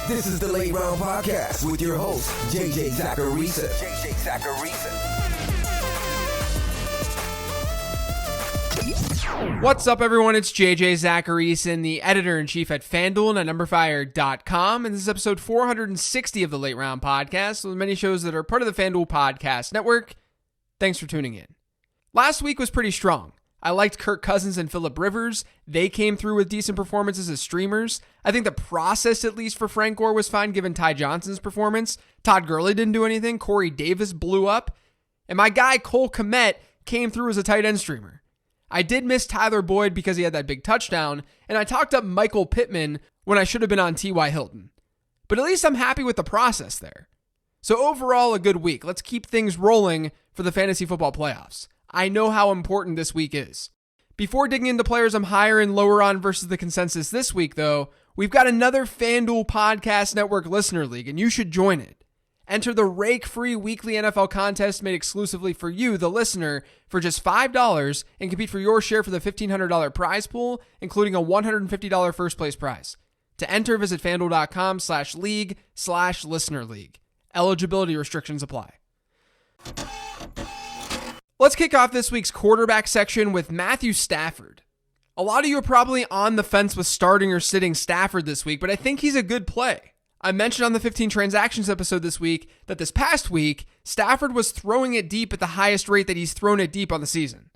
This is the Late Round Podcast with your host, JJ Zacharisa. What's up, everyone? It's JJ Zacharisa, the editor-in-chief at FanDuel and at NumberFire.com, and this is episode 460 of the Late Round Podcast, with many shows that are part of the FanDuel Podcast Network. Thanks for tuning in. Last week was pretty strong. I liked Kirk Cousins and Phillip Rivers. They came through with decent performances as streamers. I think the process, at least for Frank Gore, was fine given Ty Johnson's performance. Todd Gurley didn't do anything. Corey Davis blew up. And my guy, Cole Kmet, came through as a tight end streamer. I did miss Tyler Boyd because he had that big touchdown, and I talked up Michael Pittman when I should have been on T.Y. Hilton. But at least I'm happy with the process there. So overall, a good week. Let's keep things rolling for the fantasy football playoffs. I know how important this week is. Before digging into players I'm higher and lower on versus the consensus this week, though, we've got another FanDuel Podcast Network listener league, and you should join it. Enter the rake-free weekly NFL contest made exclusively for you, the listener, for just $5 and compete for your share for the $1,500 prize pool, including a $150 first-place prize. To enter, visit FanDuel.com/league/listener league. Eligibility restrictions apply. Let's kick off this week's quarterback section with Matthew Stafford. A lot of you are probably on the fence with starting or sitting Stafford this week, but I think he's a good play. I mentioned on the 15 transactions episode this week that this past week, Stafford was throwing it deep at the highest rate that he's thrown it deep on the season.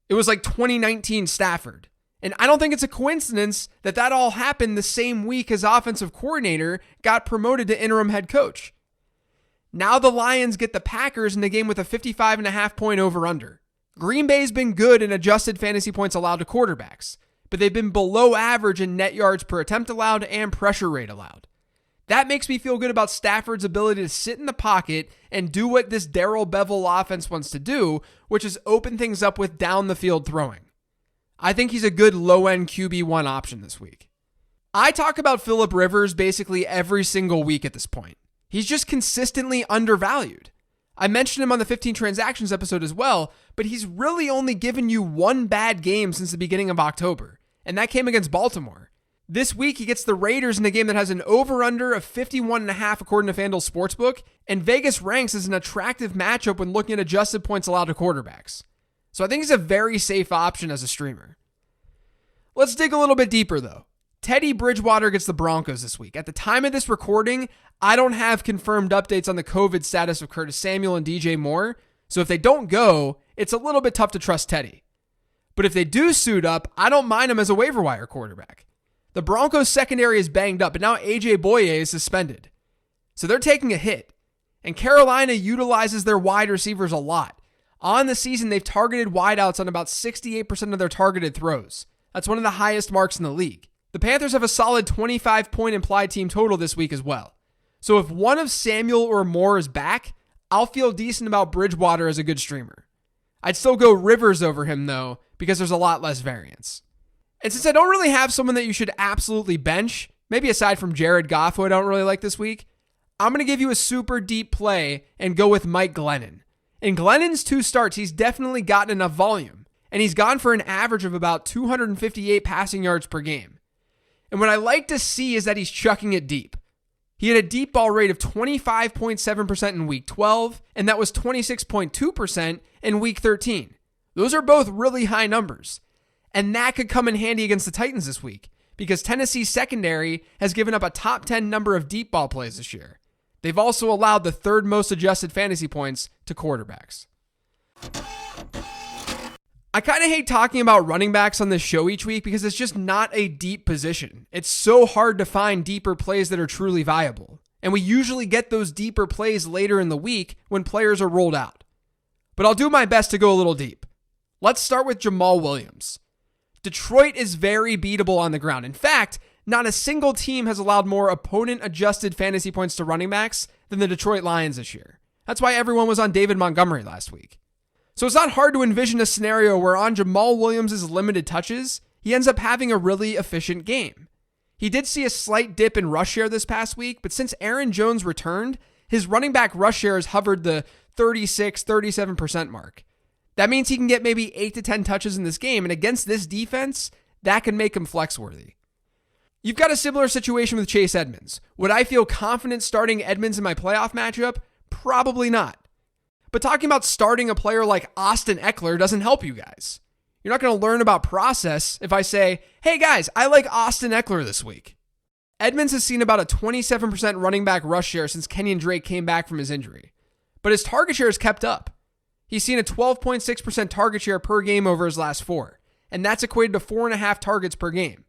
It was like 2019 Stafford. And I don't think it's a coincidence that that all happened the same week his offensive coordinator got promoted to interim head coach. Now the Lions get the Packers in the game with a 55.5 point over-under. Green Bay's been good in adjusted fantasy points allowed to quarterbacks, but they've been below average in net yards per attempt allowed and pressure rate allowed. That makes me feel good about Stafford's ability to sit in the pocket and do what this Darrell Bevell offense wants to do, which is open things up with down-the-field throwing. I think he's a good low-end QB1 option this week. I talk about Phillip Rivers basically every single week at this point. He's just consistently undervalued. I mentioned him on the 15 transactions episode as well, but he's really only given you one bad game since the beginning of October, and that came against Baltimore. This week, he gets the Raiders in a game that has an over-under of 51.5 according to FanDuel Sportsbook, and Vegas ranks as an attractive matchup when looking at adjusted points allowed to quarterbacks. So I think he's a very safe option as a streamer. Let's dig a little bit deeper, though. Teddy Bridgewater gets the Broncos this week. At the time of this recording, I don't have confirmed updates on the COVID status of Curtis Samuel and DJ Moore, so if they don't go, it's a little bit tough to trust Teddy. But if they do suit up, I don't mind him as a waiver wire quarterback. The Broncos secondary is banged up, but now AJ Boye is suspended. So they're taking a hit. And Carolina utilizes their wide receivers a lot. On the season, they've targeted wideouts on about 68% of their targeted throws. That's one of the highest marks in the league. The Panthers have a solid 25-point implied team total this week as well. So if one of Samuel or Moore is back, I'll feel decent about Bridgewater as a good streamer. I'd still go Rivers over him, though, because there's a lot less variance. And since I don't really have someone that you should absolutely bench, maybe aside from Jared Goff, who I don't really like this week, I'm going to give you a super deep play and go with Mike Glennon. In Glennon's 2 starts, he's definitely gotten enough volume, and he's gone for an average of about 258 passing yards per game. And what I like to see is that he's chucking it deep. He had a deep ball rate of 25.7% in week 12, and that was 26.2% in week 13. Those are both really high numbers. And that could come in handy against the Titans this week, because Tennessee's secondary has given up a top 10 number of deep ball plays this year. They've also allowed the third most adjusted fantasy points to quarterbacks. I kind of hate talking about running backs on this show each week because it's just not a deep position. It's so hard to find deeper plays that are truly viable. And we usually get those deeper plays later in the week when players are rolled out. But I'll do my best to go a little deep. Let's start with Jamal Williams. Detroit is very beatable on the ground. In fact, not a single team has allowed more opponent-adjusted fantasy points to running backs than the Detroit Lions this year. That's why everyone was on David Montgomery last week. So it's not hard to envision a scenario where on Jamal Williams' limited touches, he ends up having a really efficient game. He did see a slight dip in rush share this past week, but since Aaron Jones returned, his running back rush share has hovered the 36-37% mark. That means he can get maybe 8 to 10 touches in this game, and against this defense, that can make him flex-worthy. You've got a similar situation with Chase Edmonds. Would I feel confident starting Edmonds in my playoff matchup? Probably not. But talking about starting a player like Austin Eckler doesn't help you guys. You're not going to learn about process if I say, hey guys, I like Austin Eckler this week. Edmonds has seen about a 27% running back rush share since Kenyon Drake came back from his injury. But his target share has kept up. He's seen a 12.6% target share per game over his last 4, and that's equated to 4.5 targets per game.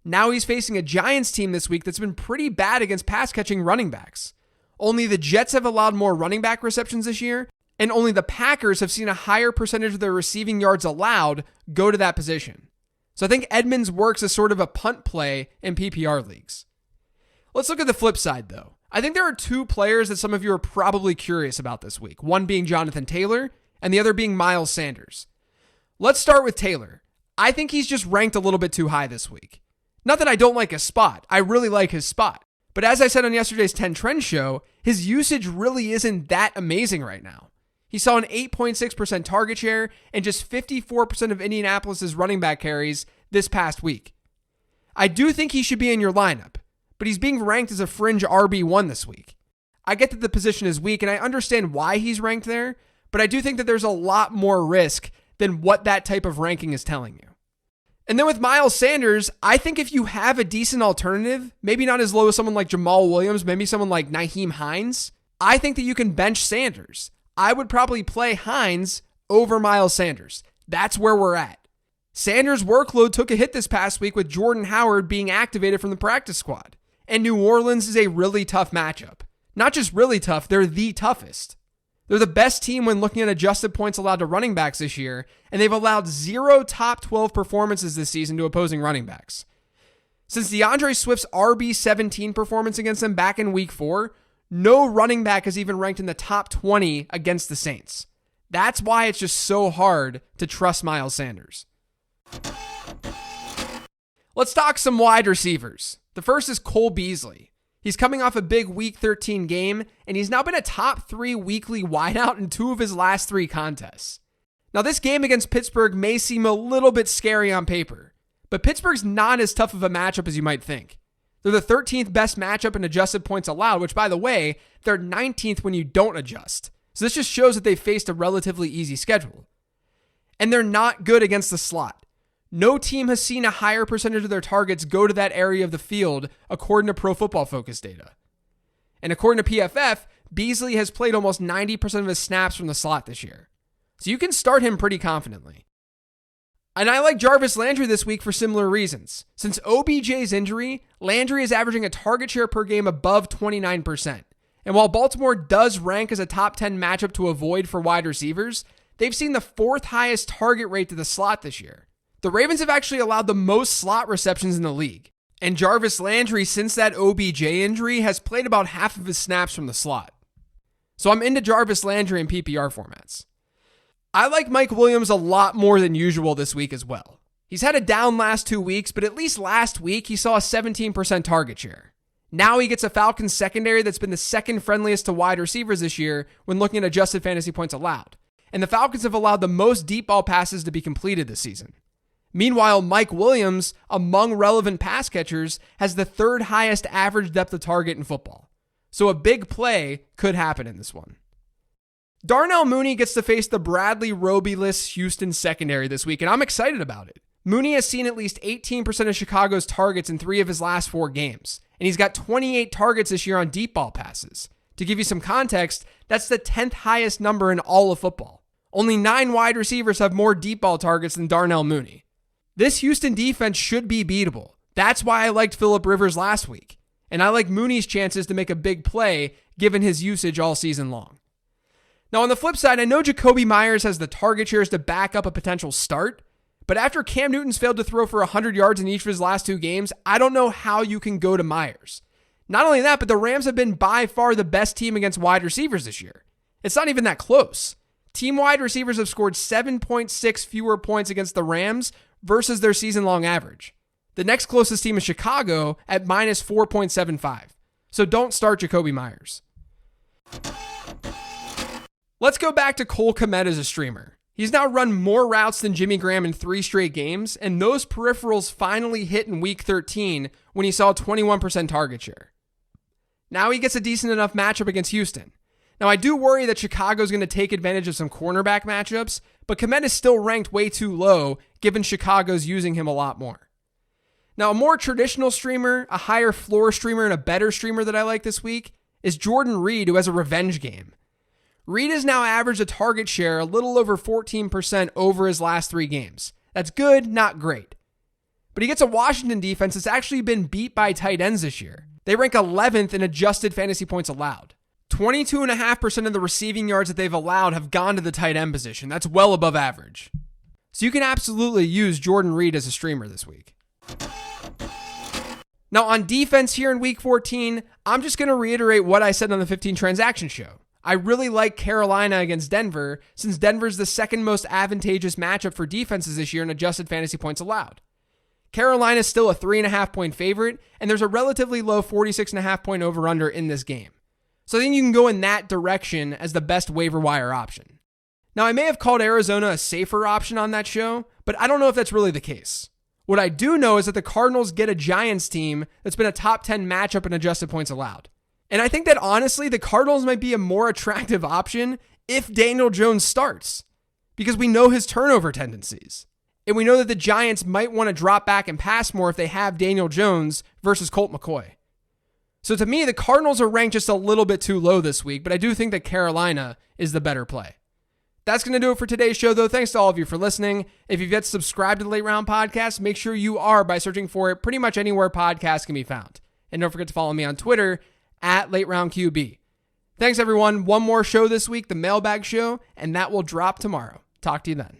Now he's facing a Giants team this week that's been pretty bad against pass-catching running backs. Only the Jets have allowed more running back receptions this year, and only the Packers have seen a higher percentage of their receiving yards allowed go to that position. So I think Edmonds works as sort of a punt play in PPR leagues. Let's look at the flip side, though. I think there are 2 players that some of you are probably curious about this week, one being Jonathan Taylor and the other being Miles Sanders. Let's start with Taylor. I think he's just ranked a little bit too high this week. Not that I don't like his spot. I really like his spot. But as I said on yesterday's 10 Trend show, his usage really isn't that amazing right now. He saw an 8.6% target share and just 54% of Indianapolis's running back carries this past week. I do think he should be in your lineup, but he's being ranked as a fringe RB1 this week. I get that the position is weak, and I understand why he's ranked there, but I do think that there's a lot more risk than what that type of ranking is telling you. And then with Miles Sanders, I think if you have a decent alternative, maybe not as low as someone like Jamal Williams, maybe someone like Nyheim Hines, I think that you can bench Sanders. I would probably play Hines over Miles Sanders. That's where we're at. Sanders' workload took a hit this past week with Jordan Howard being activated from the practice squad. And New Orleans is a really tough matchup. Not just really tough, they're the toughest. They're the best team when looking at adjusted points allowed to running backs this year, and they've allowed 0 top 12 performances this season to opposing running backs. Since DeAndre Swift's RB17 performance against them back in week 4, no running back has even ranked in the top 20 against the Saints. That's why it's just so hard to trust Miles Sanders. Let's talk some wide receivers. The first is Cole Beasley. He's coming off a big Week 13 game, and he's now been a top 3 weekly wideout in 2 of his last 3 contests. Now, this game against Pittsburgh may seem a little bit scary on paper, but Pittsburgh's not as tough of a matchup as you might think. They're the 13th best matchup in adjusted points allowed, which, by the way, they're 19th when you don't adjust. So this just shows that they faced a relatively easy schedule. And they're not good against the slot. No team has seen a higher percentage of their targets go to that area of the field, according to Pro Football Focus data. And according to PFF, Beasley has played almost 90% of his snaps from the slot this year. So you can start him pretty confidently. And I like Jarvis Landry this week for similar reasons. Since OBJ's injury, Landry is averaging a target share per game above 29%. And while Baltimore does rank as a top 10 matchup to avoid for wide receivers, they've seen the 4th highest target rate to the slot this year. The Ravens have actually allowed the most slot receptions in the league. And Jarvis Landry, since that OBJ injury, has played about half of his snaps from the slot. So I'm into Jarvis Landry in PPR formats. I like Mike Williams a lot more than usual this week as well. He's had a down last 2 weeks, but at least last week he saw a 17% target share. Now he gets a Falcons secondary that's been the second friendliest to wide receivers this year when looking at adjusted fantasy points allowed. And the Falcons have allowed the most deep ball passes to be completed this season. Meanwhile, Mike Williams, among relevant pass catchers, has the 3rd highest average depth of target in football. So a big play could happen in this one. Darnell Mooney gets to face the Bradley Roby-less Houston secondary this week, and I'm excited about it. Mooney has seen at least 18% of Chicago's targets in 3 of his last 4 games, and he's got 28 targets this year on deep ball passes. To give you some context, that's the 10th highest number in all of football. Only 9 wide receivers have more deep ball targets than Darnell Mooney. This Houston defense should be beatable. That's why I liked Phillip Rivers last week. And I like Mooney's chances to make a big play given his usage all season long. Now on the flip side, I know Jacoby Myers has the target shares to back up a potential start, but after Cam Newton's failed to throw for 100 yards in each of his last 2 games, I don't know how you can go to Myers. Not only that, but the Rams have been by far the best team against wide receivers this year. It's not even that close. Team wide receivers have scored 7.6 fewer points against the Rams versus their season-long average. The next closest team is Chicago at minus 4.75. So don't start Jacoby Myers. Let's go back to Cole Kmet as a streamer. He's now run more routes than Jimmy Graham in 3 straight games, and those peripherals finally hit in week 13 when he saw 21% target share. Now he gets a decent enough matchup against Houston. Now, I do worry that Chicago's going to take advantage of some cornerback matchups, but Kmet is still ranked way too low, given Chicago's using him a lot more. Now, a more traditional streamer, a higher floor streamer, and a better streamer that I like this week is Jordan Reed, who has a revenge game. Reed has now averaged a target share a little over 14% over his last 3 games. That's good, not great. But he gets a Washington defense that's actually been beat by tight ends this year. They rank 11th in adjusted fantasy points allowed. 22.5% of the receiving yards that they've allowed have gone to the tight end position. That's well above average. So you can absolutely use Jordan Reed as a streamer this week. Now on defense here in week 14, I'm just going to reiterate what I said on the 15 transaction show. I really like Carolina against Denver, since Denver's the second most advantageous matchup for defenses this year in adjusted fantasy points allowed. Carolina's still a 3.5 point favorite, and there's a relatively low 46.5 point over-under in this game. So I think you can go in that direction as the best waiver wire option. Now, I may have called Arizona a safer option on that show, but I don't know if that's really the case. What I do know is that the Cardinals get a Giants team that's been a top 10 matchup in adjusted points allowed. And I think that honestly, the Cardinals might be a more attractive option if Daniel Jones starts, because we know his turnover tendencies. And we know that the Giants might want to drop back and pass more if they have Daniel Jones versus Colt McCoy. So to me, the Cardinals are ranked just a little bit too low this week, but I do think that Carolina is the better play. That's going to do it for today's show, though. Thanks to all of you for listening. If you've yet to subscribe to the Late Round Podcast, make sure you are by searching for it pretty much anywhere podcasts can be found. And don't forget to follow me on Twitter at LateRoundQB. Thanks, everyone. One more show this week, the Mailbag Show, and that will drop tomorrow. Talk to you then.